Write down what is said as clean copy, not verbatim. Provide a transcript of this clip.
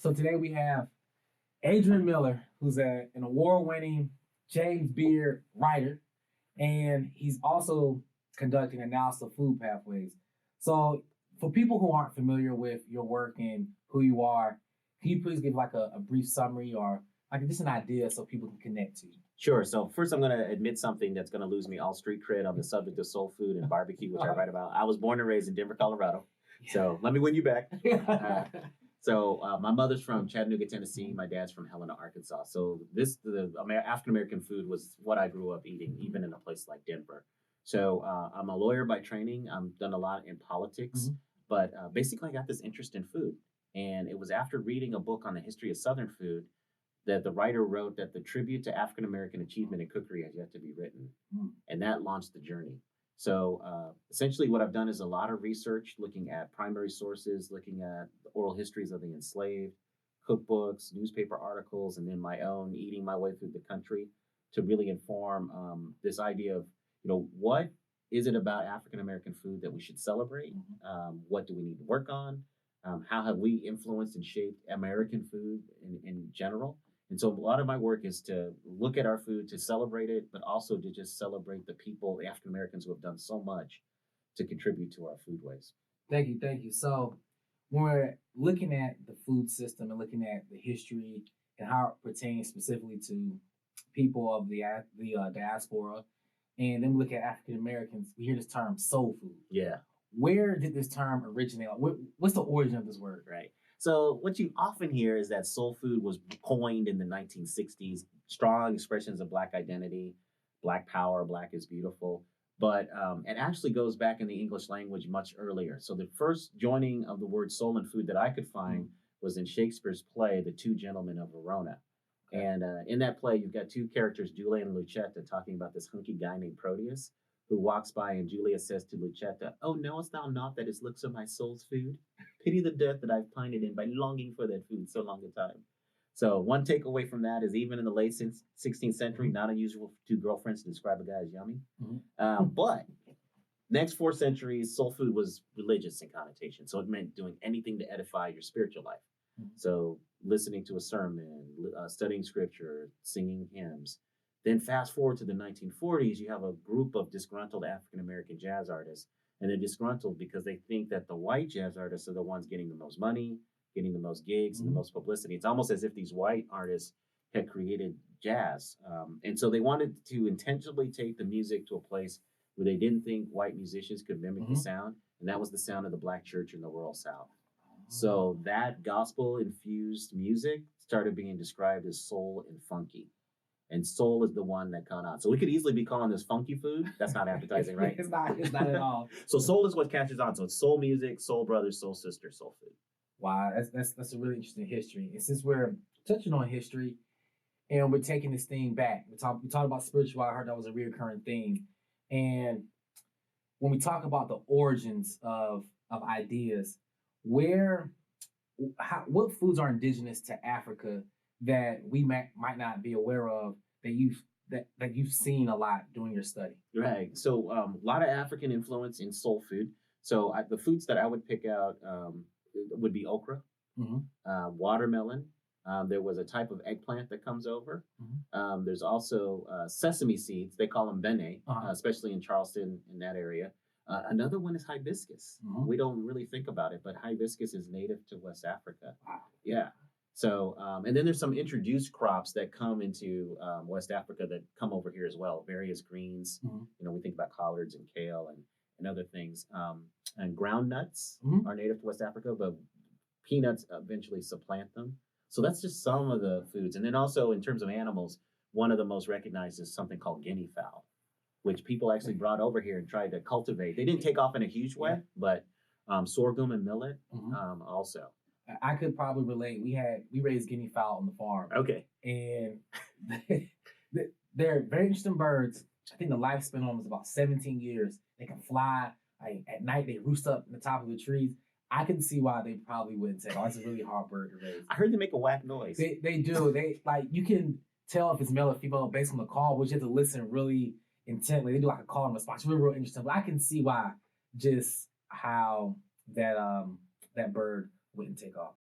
So today we have Adrian Miller, who's an award-winning James Beard writer, and he's also conducting analysis of food pathways. So for people who aren't familiar with your work and who you are, can you please give like a brief summary or like just an idea so people can connect to you? Sure. So first, I'm going to admit something that's going to lose me all street cred on the subject of soul food and barbecue, which I write about. I was born and raised in Denver, Colorado. So let me win you back. My mother's from Chattanooga, Tennessee. My dad's from Helena, Arkansas. So the African-American food was what I grew up eating, even in a place like Denver. So I'm a lawyer by training. I've done a lot in politics, but basically I got this interest in food. And it was after reading a book on the history of Southern food that the writer wrote that the tribute to African-American achievement in cookery has yet to be written. And that launched the journey. So essentially what I've done is a lot of research looking at primary sources, looking at the oral histories of the enslaved, cookbooks, newspaper articles, and then my own eating my way through the country to really inform this idea of, what is it about African-American food that we should celebrate? What do we need to work on? How have we influenced and shaped American food in general? And so a lot of my work is to look at our food, to celebrate it, but also to just celebrate the people, the African Americans who have done so much to contribute to our foodways. Thank you. So when we're looking at the food system and looking at the history and how it pertains specifically to people of the diaspora, and then we look at African Americans, we hear this term soul food. Yeah. Where did this term originate? What's the origin of this word? Right. So what you often hear is that soul food was coined in the 1960s, strong expressions of Black identity, Black power, Black is beautiful. But it actually goes back in the English language much earlier. So the first joining of the word soul and food that I could find was in Shakespeare's play, The Two Gentlemen of Verona. Okay. And in that play, you've got two characters, Juliet and Lucetta, talking about this hunky guy named Proteus, who walks by, and Julia says to Lucetta, "Oh, knowest thou not that his looks are my soul's food? Pity the death that I've pined in by longing for that food so long a time." So one takeaway from that is even in the late 16th century, not unusual for two girlfriends to describe a guy as yummy. But next 4 centuries, soul food was religious in connotation. So it meant doing anything to edify your spiritual life. So listening to a sermon, studying scripture, singing hymns. Then fast forward to the 1940s, you have a group of disgruntled African-American jazz artists. And they're disgruntled because they think that the white jazz artists are the ones getting the most money, getting the most gigs, and the most publicity. It's almost as if these white artists had created jazz. And so they wanted to intentionally take the music to a place where they didn't think white musicians could mimic the sound. And that was the sound of the Black church in the rural South. So that gospel-infused music started being described as soul and funky. And soul is the one that caught on. So we could easily be calling this funky food. That's not appetizing, right? It's not at all. So soul is what catches on. So it's soul music, soul brothers, soul sisters, soul food. Wow, that's a really interesting history. And since we're touching on history and we're taking this thing back, we talked about spirituality. I heard that was a reoccurring theme. And when we talk about the origins of ideas, what foods are indigenous to Africa that we might not be aware of that you've seen a lot during your study? Right. So a lot of African influence in soul food. So the foods that I would pick out would be okra, watermelon. There was a type of eggplant that comes over. There's also sesame seeds. They call them bene, especially in Charleston, in that area. Another one is hibiscus. We don't really think about it, but hibiscus is native to West Africa. Wow. Yeah. So, and then there's some introduced crops that come into West Africa that come over here as well. Various greens, we think about collards and kale and other things. And ground nuts are native to West Africa, but peanuts eventually supplant them. So that's just some of the foods. And then also in terms of animals, one of the most recognized is something called guinea fowl, which people actually brought over here and tried to cultivate. They didn't take off in a huge way, but sorghum and millet also. I could probably relate. We raised guinea fowl on the farm. Okay. And they're very interesting birds. I think the lifespan on them is about 17 years. They can fly. At night, they roost up in the top of the trees. I can see why they probably wouldn't take off. It's a really hard bird to raise. I heard they make a whack noise. They do. They you can tell if it's male or female based on the call, but you have to listen really intently. They do like a call and response. It's really, real interesting. But I can see why, just how that bird wouldn't take off.